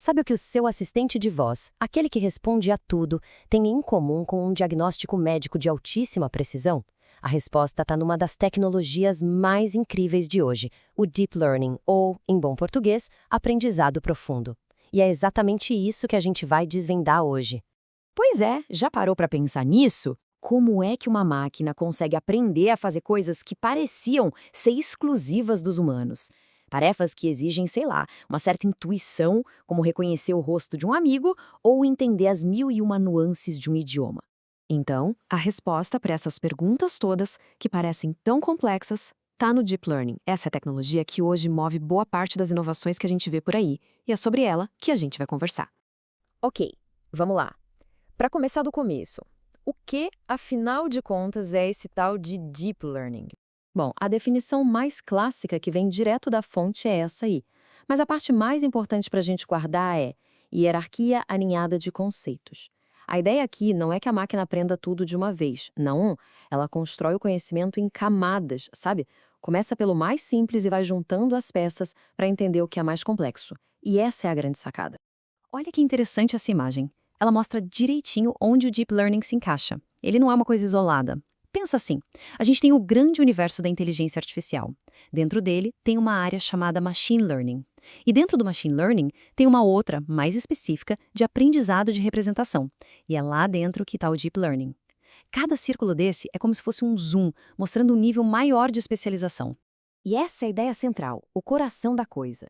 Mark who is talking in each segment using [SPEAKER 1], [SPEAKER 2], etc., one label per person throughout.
[SPEAKER 1] Sabe o que o seu assistente de voz, aquele que responde a tudo, tem em comum com um diagnóstico médico de altíssima precisão? A resposta está numa das tecnologias mais incríveis de hoje, o Deep Learning, ou, em bom português, aprendizado profundo. E é exatamente isso que a gente vai desvendar hoje.
[SPEAKER 2] Pois é, já parou para pensar nisso? Como é que uma máquina consegue aprender a fazer coisas que pareciam ser exclusivas dos humanos? Tarefas que exigem, sei lá, uma certa intuição, como reconhecer o rosto de um amigo ou entender as mil e uma nuances de um idioma. Então, a resposta para essas perguntas todas, que parecem tão complexas, está no Deep Learning. Essa é a tecnologia que hoje move boa parte das inovações que a gente vê por aí, e é sobre ela que a gente vai conversar.
[SPEAKER 3] Ok, vamos lá. Para começar do começo, o que, afinal de contas, é esse tal de Deep Learning?
[SPEAKER 2] Bom, a definição mais clássica que vem direto da fonte é essa aí. Mas a parte mais importante para a gente guardar é hierarquia alinhada de conceitos. A ideia aqui não é que a máquina aprenda tudo de uma vez. Não, ela constrói o conhecimento em camadas, sabe? Começa pelo mais simples e vai juntando as peças para entender o que é mais complexo. E essa é a grande sacada. Olha que interessante essa imagem. Ela mostra direitinho onde o Deep Learning se encaixa. Ele não é uma coisa isolada. Pensa assim, a gente tem o grande universo da inteligência artificial. Dentro dele tem uma área chamada Machine Learning. E dentro do Machine Learning tem uma outra, mais específica, de aprendizado de representação. E é lá dentro que está o Deep Learning. Cada círculo desse é como se fosse um zoom, mostrando um nível maior de especialização. E essa é a ideia central, o coração da coisa.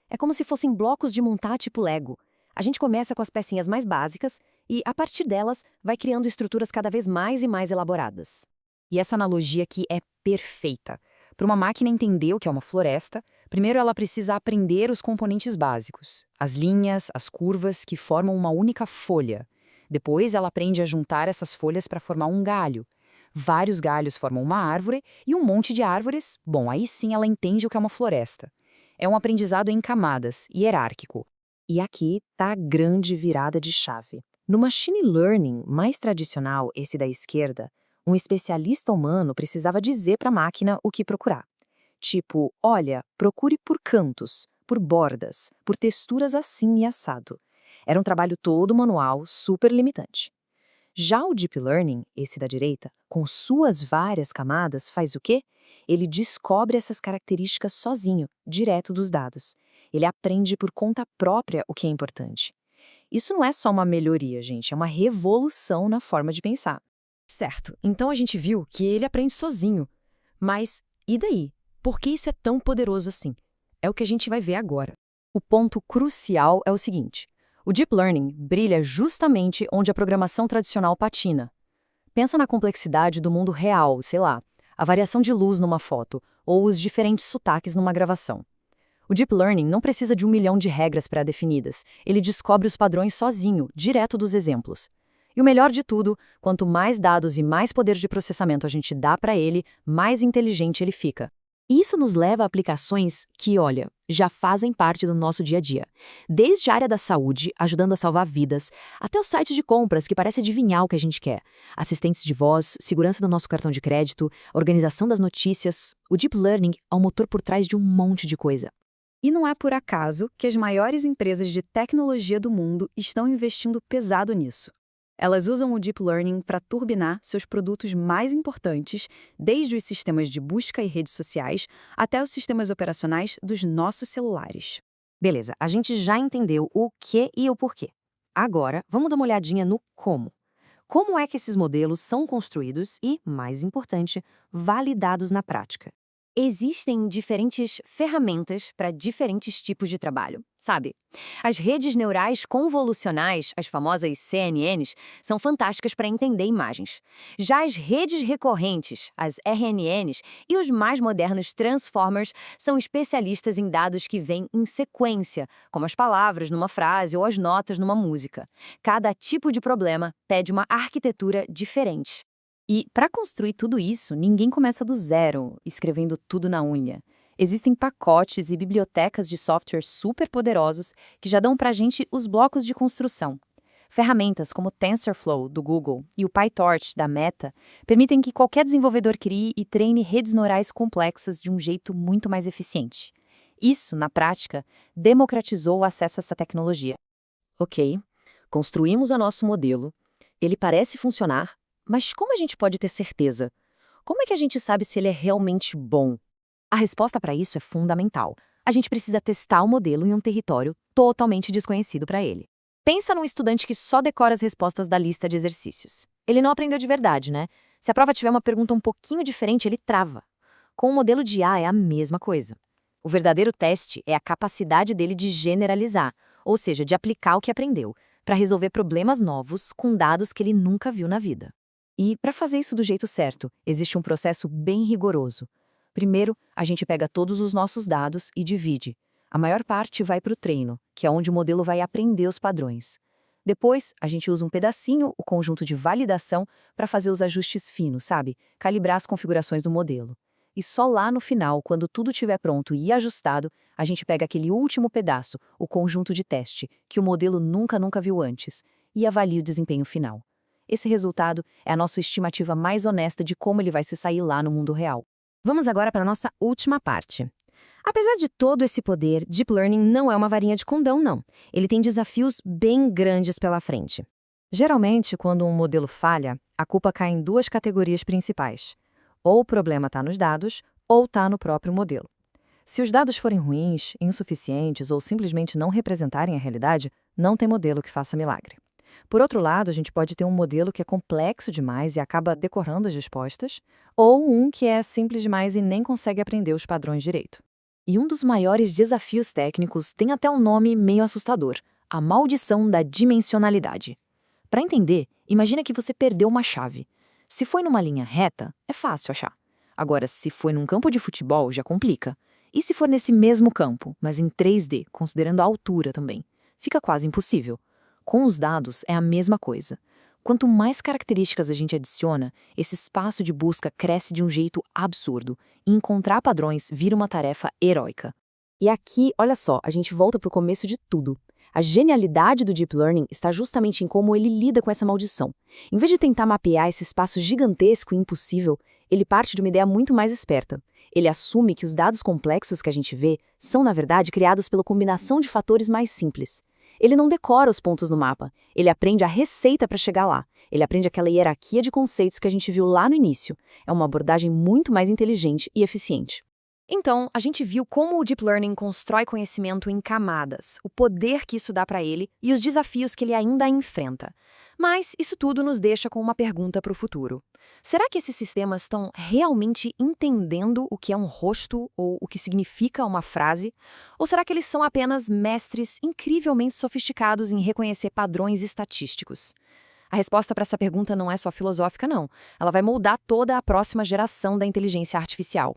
[SPEAKER 2] É como se fossem blocos de montar tipo Lego. A gente começa com as pecinhas mais básicas e, a partir delas, vai criando estruturas cada vez mais e mais elaboradas. E essa analogia aqui é perfeita. Para uma máquina entender o que é uma floresta, primeiro ela precisa aprender os componentes básicos, as linhas, as curvas que formam uma única folha. Depois ela aprende a juntar essas folhas para formar um galho. Vários galhos formam uma árvore e um monte de árvores, bom, aí sim ela entende o que é uma floresta. É um aprendizado em camadas, hierárquico. E aqui está a grande virada de chave. No machine learning mais tradicional, esse da esquerda, um especialista humano precisava dizer para a máquina o que procurar. Tipo, olha, procure por cantos, por bordas, por texturas assim e assado. Era um trabalho todo manual, super limitante. Já o Deep Learning, esse da direita, com suas várias camadas, faz o quê? Ele descobre essas características sozinho, direto dos dados. Ele aprende por conta própria o que é importante. Isso não é só uma melhoria, gente, é uma revolução na forma de pensar.
[SPEAKER 3] Certo, então a gente viu que ele aprende sozinho. Mas e daí? Por que isso é tão poderoso assim? É o que a gente vai ver agora. O ponto crucial é o seguinte: o Deep Learning brilha justamente onde a programação tradicional patina. Pensa na complexidade do mundo real, sei lá, a variação de luz numa foto ou os diferentes sotaques numa gravação. O Deep Learning não precisa de 1 milhão de regras pré-definidas. Ele descobre os padrões sozinho, direto dos exemplos. E o melhor de tudo, quanto mais dados e mais poder de processamento a gente dá para ele, mais inteligente ele fica.
[SPEAKER 2] E isso nos leva a aplicações que, olha, já fazem parte do noje dia a dia. Desde a área da saúde, ajudando a salvar vidas, até os sites de compras que parecem adivinhar o que a gente quer. Assistentes de voz, segurança do nosso cartão de crédito, organização das notícias. O Deep Learning é o motor por trás de um monte de coisa.
[SPEAKER 3] E não é por acaso que as maiores empresas de tecnologia do mundo estão investindo pesado nisso. Elas usam o Deep Learning para turbinar seus produtos mais importantes, desde os sistemas de busca e redes sociais até os sistemas operacionais dos nossos celulares.
[SPEAKER 1] Beleza, a gente já entendeu o que e o porquê. Agora, vamos dar uma olhadinha no como. Como é que esses modelos são construídos e, mais importante, validados na prática? Existem diferentes ferramentas para diferentes tipos de trabalho, sabe? As redes neurais convolucionais, as famosas CNNs, são fantásticas para entender imagens. Já as redes recorrentes, as RNNs, e os mais modernos Transformers são especialistas em dados que vêm em sequência, como as palavras numa frase ou as notas numa música. Cada tipo de problema pede uma arquitetura diferente.
[SPEAKER 2] E, para construir tudo isso, ninguém começa do zero, escrevendo tudo na unha. Existem pacotes e bibliotecas de software super poderosos que já dão para a gente os blocos de construção. Ferramentas como o TensorFlow, do Google, e o PyTorch, da Meta, permitem que qualquer desenvolvedor crie e treine redes neurais complexas de um jeito muito mais eficiente.
[SPEAKER 3] Isso, na prática, democratizou o acesso a essa tecnologia. Ok, construímos o nosso modelo, ele parece funcionar, mas como a gente pode ter certeza? Como é que a gente sabe se ele é realmente bom?
[SPEAKER 1] A resposta para isso é fundamental. A gente precisa testar o modelo em um território totalmente desconhecido para ele. Pensa num estudante que só decora as respostas da lista de exercícios. Ele não aprendeu de verdade, né? Se a prova tiver uma pergunta um pouquinho diferente, ele trava. Com o modelo de IA é a mesma coisa. O verdadeiro teste é a capacidade dele de generalizar, ou seja, de aplicar o que aprendeu, para resolver problemas novos com dados que ele nunca viu na vida. E, para fazer isso do jeito certo, existe um processo bem rigoroso. Primeiro, a gente pega todos os nossos dados e divide. A maior parte vai para o treino, que é onde o modelo vai aprender os padrões. Depois, a gente usa um pedacinho, o conjunto de validação, para fazer os ajustes finos, sabe? Calibrar as configurações do modelo. E só lá no final, quando tudo estiver pronto e ajustado, a gente pega aquele último pedaço, o conjunto de teste, que o modelo nunca viu antes, e avalia o desempenho final. Esse resultado é a nossa estimativa mais honesta de como ele vai se sair lá no mundo real.
[SPEAKER 2] Vamos agora para a nossa última parte. Apesar de todo esse poder, Deep Learning não é uma varinha de condão, não. Ele tem desafios bem grandes pela frente. Geralmente, quando um modelo falha, a culpa cai em duas categorias principais. Ou o problema está nos dados, ou está no próprio modelo. Se os dados forem ruins, insuficientes ou simplesmente não representarem a realidade, não tem modelo que faça milagre. Por outro lado, a gente pode ter um modelo que é complexo demais e acaba decorando as respostas, ou um que é simples demais e nem consegue aprender os padrões direito.
[SPEAKER 3] E um dos maiores desafios técnicos tem até um nome meio assustador: a maldição da dimensionalidade. Para entender, imagina que você perdeu uma chave. Se foi numa linha reta, é fácil achar. Agora, se foi num campo de futebol, já complica. E se for nesse mesmo campo, mas em 3D, considerando a altura também? Fica quase impossível. Com os dados, é a mesma coisa. Quanto mais características a gente adiciona, esse espaço de busca cresce de um jeito absurdo, e encontrar padrões vira uma tarefa heróica.
[SPEAKER 2] E aqui, olha só, a gente volta para o começo de tudo. A genialidade do Deep Learning está justamente em como ele lida com essa maldição. Em vez de tentar mapear esse espaço gigantesco e impossível, ele parte de uma ideia muito mais esperta. Ele assume que os dados complexos que a gente vê são, na verdade, criados pela combinação de fatores mais simples. Ele não decora os pontos no mapa, ele aprende a receita para chegar lá. Ele aprende aquela hierarquia de conceitos que a gente viu lá no início. É uma abordagem muito mais inteligente e eficiente.
[SPEAKER 1] Então, a gente viu como o Deep Learning constrói conhecimento em camadas, o poder que isso dá para ele e os desafios que ele ainda enfrenta. Mas isso tudo nos deixa com uma pergunta para o futuro. Será que esses sistemas estão realmente entendendo o que é um rosto ou o que significa uma frase? Ou será que eles são apenas mestres incrivelmente sofisticados em reconhecer padrões estatísticos? A resposta para essa pergunta não é só filosófica, não. Ela vai moldar toda a próxima geração da inteligência artificial.